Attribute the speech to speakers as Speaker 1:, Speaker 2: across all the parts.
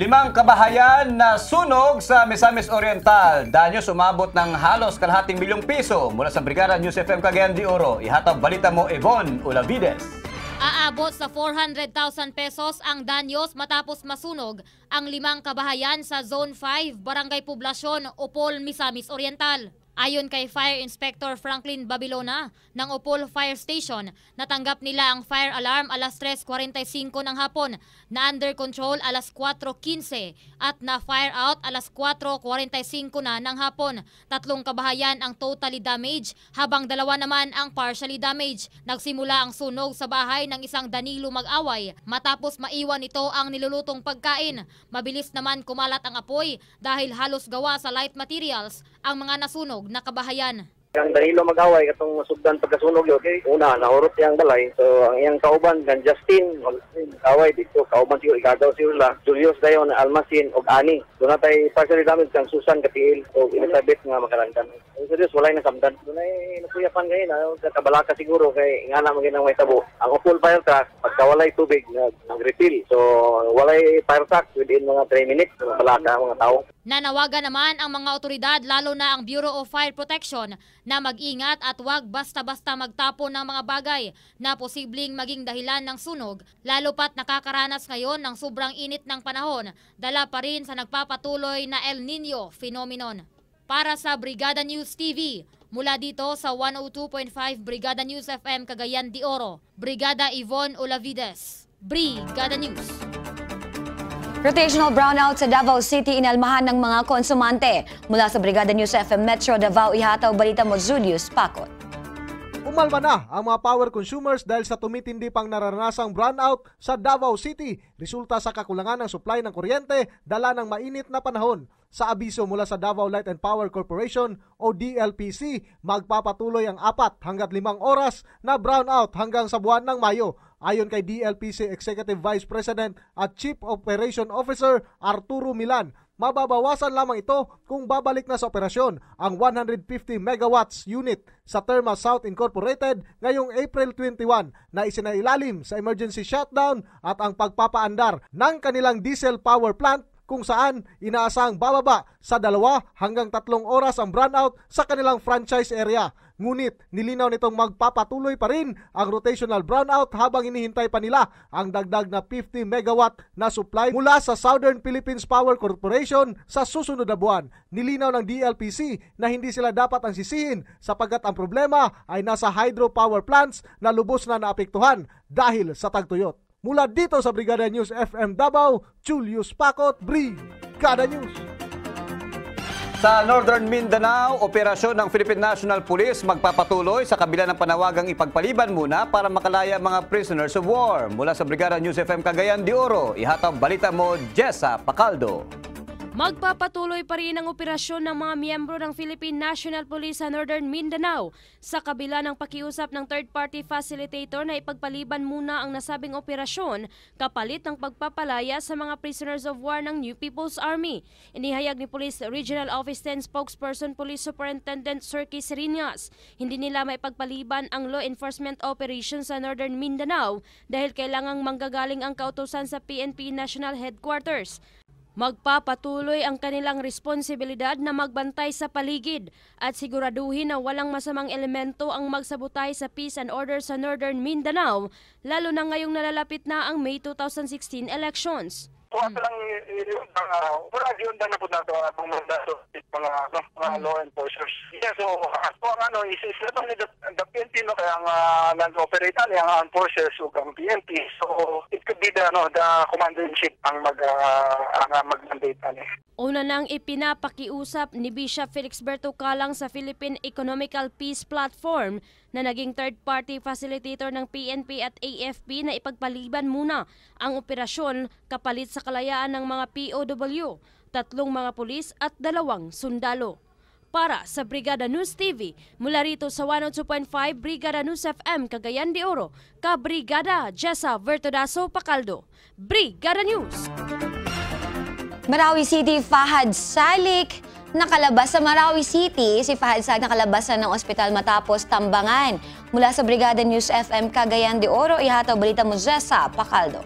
Speaker 1: Limang kabahayan na sunog sa Misamis Oriental. Danyos umabot ng halos kalahating milyong piso. Mula sa Brigada News FM Cagayan de Oro, ihatag balita mo Yvonne Olavides.
Speaker 2: Aabot sa 400,000 pesos ang danyos matapos masunog ang limang kabahayan sa Zone 5, Barangay Poblasyon, Opol, Misamis Oriental. Ayon kay Fire Inspector Franklin Babilona ng Opol Fire Station, natanggap nila ang fire alarm alas 3:45 ng hapon, na under control alas 4:15 at na fire out alas 4:45 na ng hapon. 3 kabahayan ang totally damaged habang 2 naman ang partially damaged. Nagsimula ang sunog sa bahay ng isang Danilo mag-away matapos maiwan ito ang nilulutong pagkain. Mabilis naman kumalat ang apoy dahil halos gawa sa light materials ang mga nasunog na kabahayan.
Speaker 3: Ang Danilo mag-away katong sugdan pagkasunog yun, okay? Una, naurot niyang balay. So, ang iyang kauban, kan Justin, away dito, kauban siguro, igagaw siguro Julius dayon, Almasin, og Ani. Doon natin partially damage kang Susan Katiil, o inasabit nga makarandan. So, Diyos, walay na samdan. Doon ay nakuyapan ngayon, kabalaka siguro, kay nga naman ginang may tabo. Ang Opol fire truck, pagkawalay tubig, nag-refill. So, walay fire truck within mga 3 minutes, kabalaka mga tao.
Speaker 2: Nanawagan naman ang mga otoridad, lalo na ang Bureau of Fire Protection, na mag-ingat at huwag basta-basta magtapon ng mga bagay na posibleng maging dahilan ng sunog, lalo pat nakakaranas ngayon ng sobrang init ng panahon, dala pa rin sa nagpapatuloy na El Nino phenomenon. Para sa Brigada News TV, mula dito sa 102.5 Brigada News FM Cagayan de Oro, Brigada Yvonne Olavides, Brigada News.
Speaker 4: Rotational brownout sa Davao City inalmahan ng mga konsumante. Mula sa Brigada News FM Metro Davao, ihataw balita mo Julius Pacot.
Speaker 5: Umalma na ang mga power consumers dahil sa tumitindi pang naranasang brownout sa Davao City. Resulta sa kakulangan ng supply ng kuryente dala ng mainit na panahon. Sa abiso mula sa Davao Light and Power Corporation o DLPC, magpapatuloy ang 4 hanggang 5 oras na brownout hanggang sa buwan ng Mayo. Ayon kay DLPC Executive Vice President at Chief Operation Officer Arturo Milan, mababawasan lamang ito kung babalik na sa operasyon ang 150 megawatts unit sa Therma South Incorporated ngayong April 21 na isinailalim sa emergency shutdown at ang pagpapaandar ng kanilang diesel power plant kung saan inaasang bababa sa 2 hanggang 3 oras ang brownout sa kanilang franchise area. Ngunit nilinaw nitong magpapatuloy pa rin ang rotational brownout habang inihintay pa nila ang dagdag na 50 megawatt na supply mula sa Southern Philippines Power Corporation sa susunod na buwan. Nilinaw ng DLPC na hindi sila dapat ang sisihin sapagkat ang problema ay nasa hydropower plants na lubos na naapektuhan dahil sa tagtuyot. Mula dito sa Brigada News FM Davao, Julius Pacot, Brigada News.
Speaker 1: Sa Northern Mindanao, operasyon ng Philippine National Police magpapatuloy sa kabila ng panawagang ipagpaliban muna para makalaya mga prisoners of war. Mula sa Brigada News FM Cagayan de Oro, ihatag balita mo Jessa Pacaldo.
Speaker 6: Magpapatuloy pa rin ang operasyon ng mga miyembro ng Philippine National Police sa Northern Mindanao sa kabila ng pakiusap ng third-party facilitator na ipagpaliban muna ang nasabing operasyon kapalit ng pagpapalaya sa mga prisoners of war ng New People's Army. Inihayag ni Police Regional Office 10 spokesperson Police Superintendent Sir Kis Riñas, hindi nila maipagpaliban ang law enforcement operation sa Northern Mindanao dahil kailangang manggagaling ang kautusan sa PNP National Headquarters. Magpapatuloy ang kanilang responsibilidad na magbantay sa paligid at siguraduhin na walang masamang elemento ang magsabotay sa peace and order sa Northern Mindanao, lalo na ngayong nalalapit na ang May 2016 elections.
Speaker 3: Lang wala yun na po nato ang mandato mga law enforcers. Yeah, so ang is not only the PNP no kaya ang nag-operate ang armed forces ug ang PNP. So it could be the commander-in-chief ang mag-mandate ani.
Speaker 6: Una nang ipinapakiusap ni Bishop Felix Berto Calang sa Philippine Economical Peace Platform na naging third-party facilitator ng PNP at AFP na ipagpaliban muna ang operasyon kapalit sa kalayaan ng mga POW, 3 mga pulis at 2 sundalo. Para sa Brigada News TV, mula rito sa 102.5 Brigada News FM Cagayan de Oro, ka-Brigada Jessa Vertodaso Pacaldo, Brigada News.
Speaker 4: Marawi City, Fahad Salik nakalabas sa Marawi City. Si Fahad Salik nakalabasan ng ospital matapos tambangan. Mula sa Brigada News FM Cagayan de Oro, ihataw balita mo Jessa Pacaldo.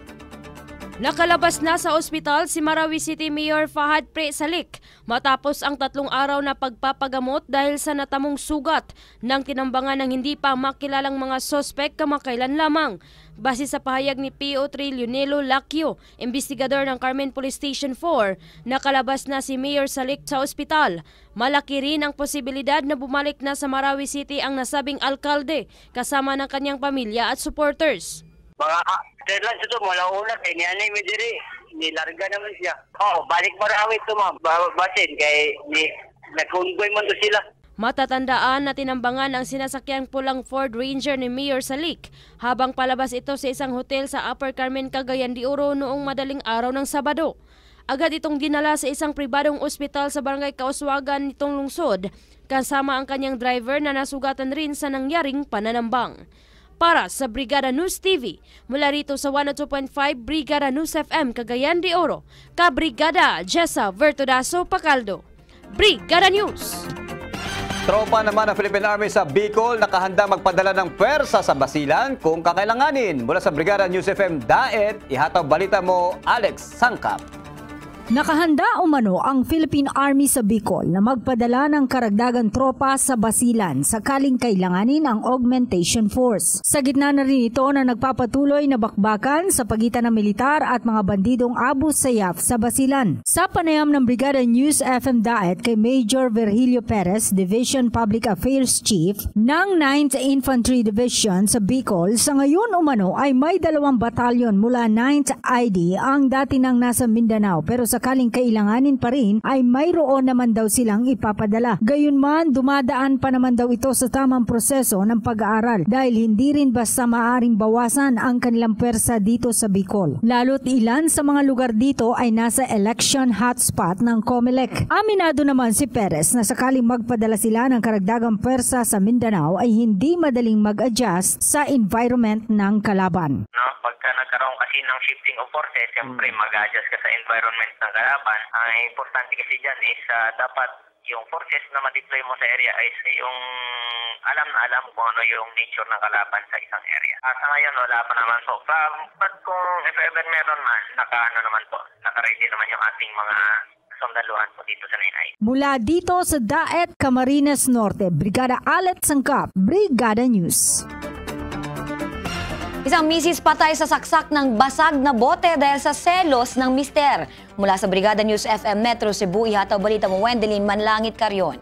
Speaker 6: Nakalabas na sa ospital si Marawi City Mayor Fahad Pre Salik matapos ang 3 araw na pagpapagamot dahil sa natamong sugat ng tinambangan ng hindi pa makilalang mga sospek kamakailan lamang. Base sa pahayag ni PO3 Leonelo Lacchio, investigador ng Carmen Police Station 4, nakalabas na si Mayor Salik sa ospital. Malaki rin ang posibilidad na bumalik na sa Marawi City ang nasabing alkalde kasama ng kanyang pamilya at supporters.
Speaker 3: Mga lang ito, mula una, kay niyanay mo diri. Nilarga naman siya. Balik Marawi ito, ma'am. Basin, kay nagkunggoy mo to sila.
Speaker 6: Matatandaan na tinambangan ang sinasakyang pulang Ford Ranger ni Mayor Salik habang palabas ito sa isang hotel sa Upper Carmen, Cagayan de Oro noong madaling araw ng Sabado. Agad itong dinala sa isang pribadong ospital sa barangay Kauswagan nitong lungsod, kasama ang kanyang driver na nasugatan rin sa nangyaring pananambang. Para sa Brigada News TV, mula rito sa 102.5 Brigada News FM Cagayan de Oro, Ka-Brigada Jessa Vertudaso Pacaldo. Brigada News!
Speaker 1: Tropa naman ng Philippine Army sa Bicol nakahanda magpadala ng pwersa sa Basilan kung kakailanganin. Mula sa Brigada News FM Daet, ihataw balita mo Alex Sangkap.
Speaker 7: Nakahanda umano ang Philippine Army sa Bicol na magpadala ng karagdagang tropa sa Basilan sakaling kailanganin ang augmentation force. Sa gitna na rin ito na nagpapatuloy na bakbakan sa pagitan ng militar at mga bandidong Abu Sayyaf sa Basilan. Sa panayam ng Brigada News FM Daet kay Major Virgilio Perez, Division Public Affairs Chief ng 9th Infantry Division sa Bicol, sa ngayon umano ay may 2 batalyon mula 9th ID ang dati nang nasa Mindanao pero sakaling kailanganin pa rin ay mayroon naman daw silang ipapadala. Gayunman, dumadaan pa naman daw ito sa tamang proseso ng pag-aaral dahil hindi rin basta maaring bawasan ang kanilang pwersa dito sa Bicol. Lalo't ilan sa mga lugar dito ay nasa election hotspot ng COMELEC. Aminado naman si Perez na sakaling magpadala sila ng karagdagang pwersa sa Mindanao ay hindi madaling mag-adjust sa environment ng kalaban.
Speaker 8: Pagka nagkaroon kasi ng shifting of forces, siyempre mag-adjust ka sa environment ng kalaban. Ang importante kasi dyan is dapat yung forces na ma-deploy mo sa area is yung alam na alam kung ano yung nature ng kalaban sa isang area. Sa ngayon, wala pa naman po. But kung if ever meron man, naka-ready naman yung ating mga sandaluhan po dito sa Nainay.
Speaker 7: Mula dito sa Daet, Camarines Norte, Brigada Alex Sangkap, Brigada News.
Speaker 4: Isang misis patay sa saksak ng basag na bote dahil sa selos ng mister. Mula sa Brigada News FM Metro Cebu, ihataw balita mo Wendelin Manlangit Carion.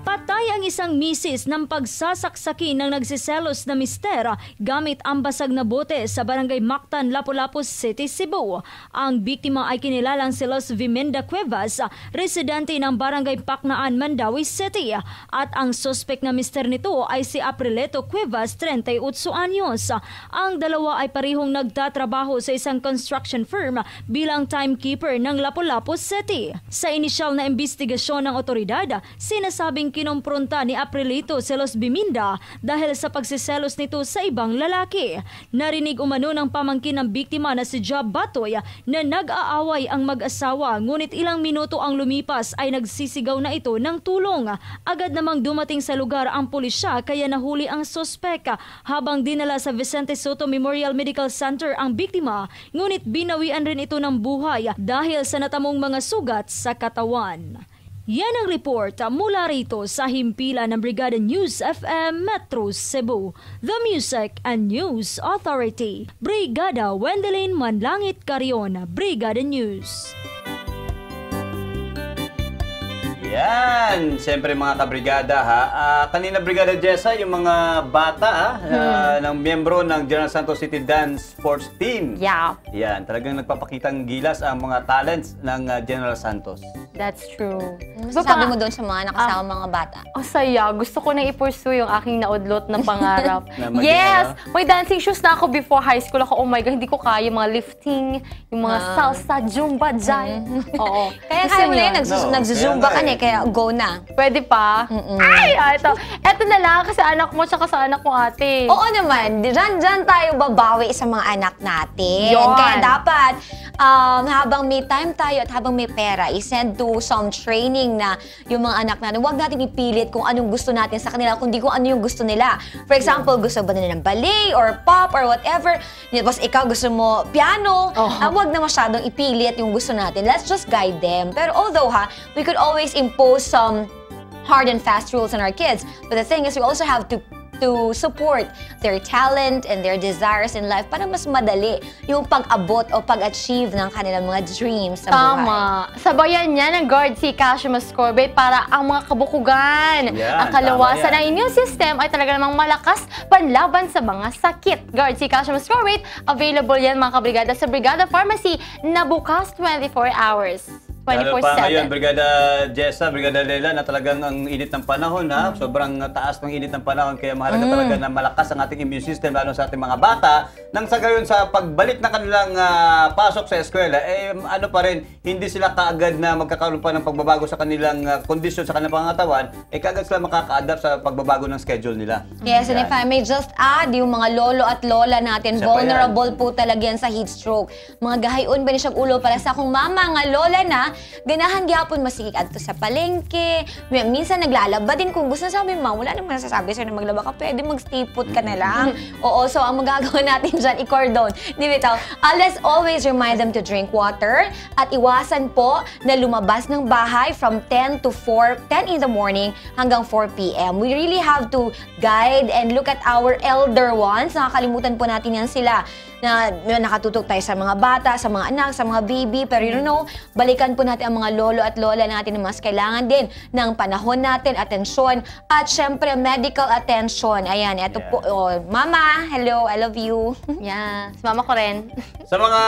Speaker 9: Patay ang isang misis ng pagsasaksakin ng nagsiselos na mister gamit ang basag na bote sa barangay Mactan, Lapu-Lapu City, Cebu. Ang biktima ay kinilalang si Los Vimenda Cuevas, residente ng barangay Pacnaan, Mandawi City. At ang suspect na mister nito ay si Aprileto Cuevas, 38 anyos. Ang dalawa ay parehong nagtatrabaho sa isang construction firm bilang timekeeper ng Lapu-Lapu City. Sa inisyal na investigasyon ng otoridad, sinasabing kinompronta ni Aprilito si Los Biminda dahil sa pagsiselos nito sa ibang lalaki. Narinig umano ng pamangkin ng biktima na si Job Batoy na nag-aaway ang mag-asawa, ngunit ilang minuto ang lumipas ay nagsisigaw na ito ng tulong. Agad namang dumating sa lugar ang pulisya kaya nahuli ang sospek habang dinala sa Vicente Soto Memorial Medical Center ang biktima, ngunit binawian rin ito ng buhay dahil sa natamong mga sugat sa katawan. Yan ang report mula rito sa himpilan ng Brigada News FM Metro Cebu, The Music and News Authority. Brigada Wendelin Manlangit Carion, Brigada News.
Speaker 1: Yan, siyempre mga kabrigada ha. Kanina Brigada Jessa, yung mga bata ng miyembro ng General Santos City Dance Sports Team.
Speaker 10: Yeah.
Speaker 1: Yan, talagang nagpapakitang gilas ang mga talents ng General Santos.
Speaker 10: That's true.
Speaker 4: Sabi mo doon sa mga nakasama mga bata?
Speaker 10: Saya. Gusto ko na i-pursue yung aking naudlot na pangarap.
Speaker 1: Na
Speaker 10: Yes! May dancing shoes na ako before high school. Ako, oh my God, hindi ko kaya yung mga lifting, yung mga salsa, zumba, dyan. Oo.
Speaker 4: Kaya kaya mo na yun, nagzuzumba ka na kaya go na.
Speaker 10: Pwede pa? Ay, ito na lang kasi anak mo tsaka sa anak mo, ate.
Speaker 4: Oo naman, dyan tayo babawi sa mga anak natin.
Speaker 10: Yon.
Speaker 4: Kaya dapat, habang may time tayo at habang may pera, i-send to some training na yung mga anak natin. Huwag natin ipilit kung anong gusto natin sa kanila, kundi kung ano yung gusto nila. For example, gusto ba nila ng ballet or pop or whatever. Tapos ikaw gusto mo piano. Huwag na masyadong ipilit yung gusto natin. Let's just guide them. Pero although we could always impose some hard and fast rules on our kids. But the thing is, we also have to support their talent and their desires in life para mas madali yung pag-abot o pag-achieve ng kanilang mga dreams sa buhay.
Speaker 10: Tama. Sabayan niya ng Guard C Calcium Ascorbate para ang mga kabukugan, ang kalawasan ng immune system ay talaga namang malakas panlaban sa mga sakit. Guard C Calcium Ascorbate, available yan mga kabrigada sa Brigada Pharmacy na bukas 24 hours. 24/7.
Speaker 1: Lalo pa ngayon, Brigada Jessa, Brigada Lela, na talagang ang init ng panahon, sobrang taas ng init ng panahon, kaya mahalaga talaga na malakas ang ating immune system, lalo sa ating mga bata, nang sa gayon sa pagbalik na kanilang pasok sa eskwela, ano pa rin, hindi sila kaagad na magkakaroon pa ng pagbabago sa kanilang kondisyon sa kanilang pangatawan, kaagad sila makaka-adapt sa pagbabago ng schedule nila.
Speaker 4: Yes, and if I may just add, yung mga lolo at lola natin, vulnerable po talaga yan sa heat stroke. Mga gahayon ba ni siyang ulo para sa akong mama nga lola na, ganahan gyapon masikik adto sa palengke. Minsan naglalaba din kung gusto na sabi, ma, wala naman nasasabi sa'yo na maglaba ka, pwede mag-stay put ka na lang. Oo, so ang magagawa natin dyan, i-cordon. Di bitaw, let's always remind them to drink water at iwasan po na lumabas ng bahay from 10 in the morning hanggang 4 p.m. We really have to guide and look at our elder ones. Nakakalimutan po natin yan sila na nakatutok tayo sa mga bata, sa mga anak, sa mga baby. Pero you know, balikan po natin ang mga lolo at lola natin na mas kailangan din ng panahon natin, atensyon, at syempre medical attention. Ayan, eto po. Mama, hello, I love you.
Speaker 10: Yeah, si mama ko rin.
Speaker 1: Sa mga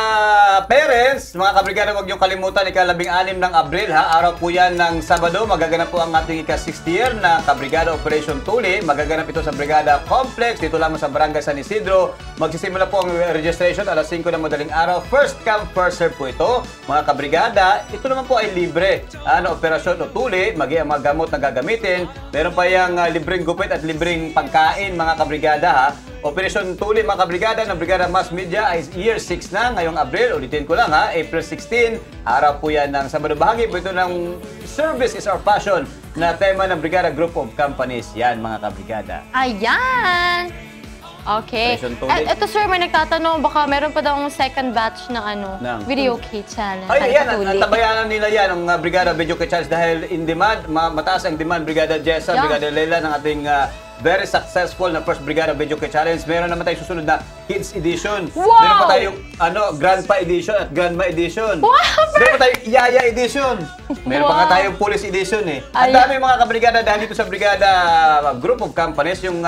Speaker 1: parents, mga kabrigada, huwag niyong kalimutan, ika-16 ng Abril, araw po yan ng Sabado, magaganap po ang ating ika-60 year na Kabrigada Operation Tuli. Magaganap ito sa Brigada Complex, dito lamang sa Barangay San Isidro. Magsisimula po ang registration alas 5 ng madaling araw. First come, first serve po ito. Mga kabrigada, ito naman po ay libre. Operasyon o tuli, ang mga gamot na gagamitin. Meron pa yung libreng gupit at libreng pagkain, mga kabrigada. Operasyon Tuli, mga kabrigada ng Brigada Mass Media ay year 6 na ngayong Abril. Ulitin ko lang April 16. Araw po yan ng Sabado. Bahagi po ito ng Service is our Passion na tema ng Brigada Group of Companies. Yan, mga kabrigada.
Speaker 10: Ayan! Okay. Ito sir, may nagtatanong, baka meron pa daw second batch ng Video Key Challenge.
Speaker 1: Ay, yan. Tabayanan nila yan, ang Brigada Video Key Challenge dahil in demand, mataas ang demand, Brigada Jessa, Brigada Lela ng ating very successful na First Brigada Video Key Challenge. Meron naman tayong susunod na Kids Edition.
Speaker 10: Wow!
Speaker 1: Meron pa tayong Grandpa Edition at Grandma Edition.
Speaker 10: Wow!
Speaker 1: Meron pa tayong Yaya Edition. Meron pa nga tayong Police Edition Ang dami mga kabrigada dahil dito sa Brigada Group of Companies, yung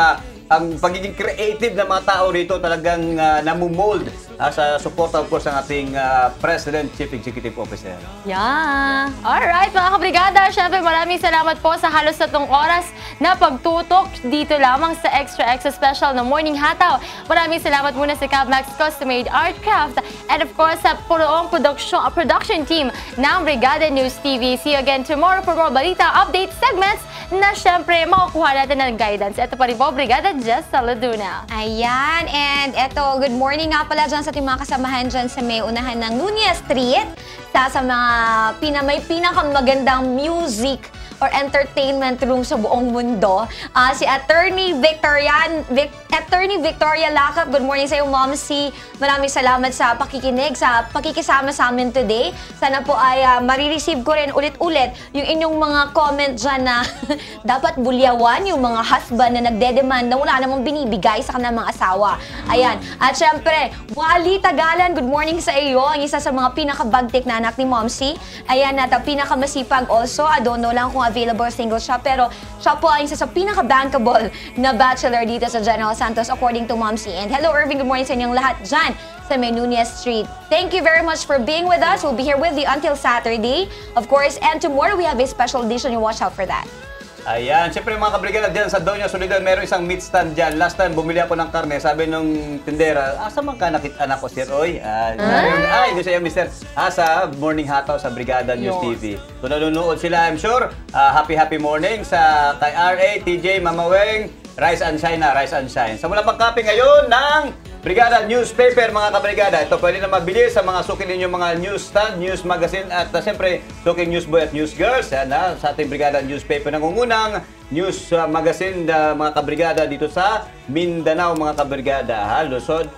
Speaker 1: ang pagiging creative ng mga tao rito talagang namumold sa support of course ng ating President, Chief Executive Officer.
Speaker 10: Yeah. Alright mga kabrigada, syempre maraming salamat po sa halos satong oras na pagtutok dito lamang sa Extra Special na Morning Hataw. Maraming salamat muna sa Cabmax Custom Made Art Craft and of course sa puroong production team ng Brigada News TV. See you again tomorrow for more balita update segments na syempre makukuha natin ng guidance. Ito pa rin po, Brigada Jessa Laduna.
Speaker 4: Ayan, and eto, good morning nga pala dyan sa ating mga kasamahan dyan sa may unahan ng Nunez Street. Sa mga may pinakamagandang music or entertainment room sa buong mundo. Si Attorney Victoria Lacap. Good morning sa iyo, Mom C. Maraming salamat sa pakikinig, sa pakikisama sa amin today. Sana po ay marireceive ko rin ulit-ulit yung inyong mga comment dyan na dapat bulyawan yung mga husband na nagdedemand na wala namang binibigay sa kanilang mga asawa. Ayan. At syempre, Wally Tagalan, good morning sa iyo. Ang isa sa mga pinakabagtik na anak ni Mom C. Ayan, at pinakamasipag also. I don't know lang kung available single siya, pero siya po ay isa sa pinaka-bankable na bachelor dito sa General Santos according to Mom C. And hello Irving, good morning sa inyong lahat dyan sa Nunez Street. Thank you very much for being with us. We'll be here with you until Saturday, of course, and tomorrow we have a special edition. You watch out for that.
Speaker 1: Ayan, siyempre mga kabrigada dyan sa Doña Soledad, meron isang meat stand dyan. Last time, bumili ako ng karne, sabi nung tindera, asa man ka nakita ko, Sir Oy? Ay, doon siya, Mr. Sa Morning Hataw sa Brigada News TV. So nanonood sila, I'm sure. Happy morning sa kay RA, TJ, Mama Weng, Rise and Shine na, Rise and Shine. Sa mula pang-copy ngayon ng Brigada Newspaper, mga kabrigada. Ito pwede na mabili sa mga suki ninyong mga news stand, news magazine at siyempre suking newsboy at newsgirls. Yan, sa ating Brigada Newspaper. Nangungunang news magazine mga kabrigada dito sa Mindanao, mga kabrigada. Luzon,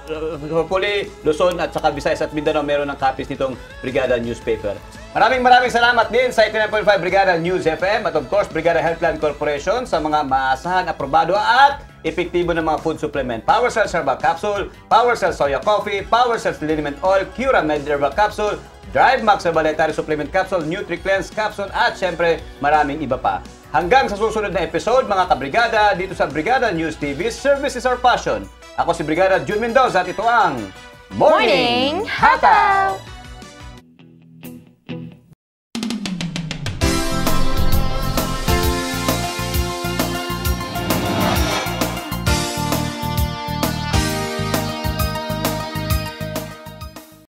Speaker 1: hopefully Luzon at saka Visayas at Mindanao meron ng copies nitong Brigada Newspaper. Maraming salamat din sa 89.5 Brigada News FM at of course Brigada Healthline Corporation sa mga maasahan, aprobado at epektibo ng mga food supplement. Power Cells Herbal Capsule, Power Cells Soya Coffee, Power Cells Liniment Oil, Cura Med Herbal Capsule, Drive Max Herbal Dietary Supplement Capsule, Nutri-Cleanse Capsule at syempre maraming iba pa. Hanggang sa susunod na episode mga kabrigada dito sa Brigada News TV, Service is our passion. Ako si Brigada June Mendoza at ito ang
Speaker 10: Morning Hataw!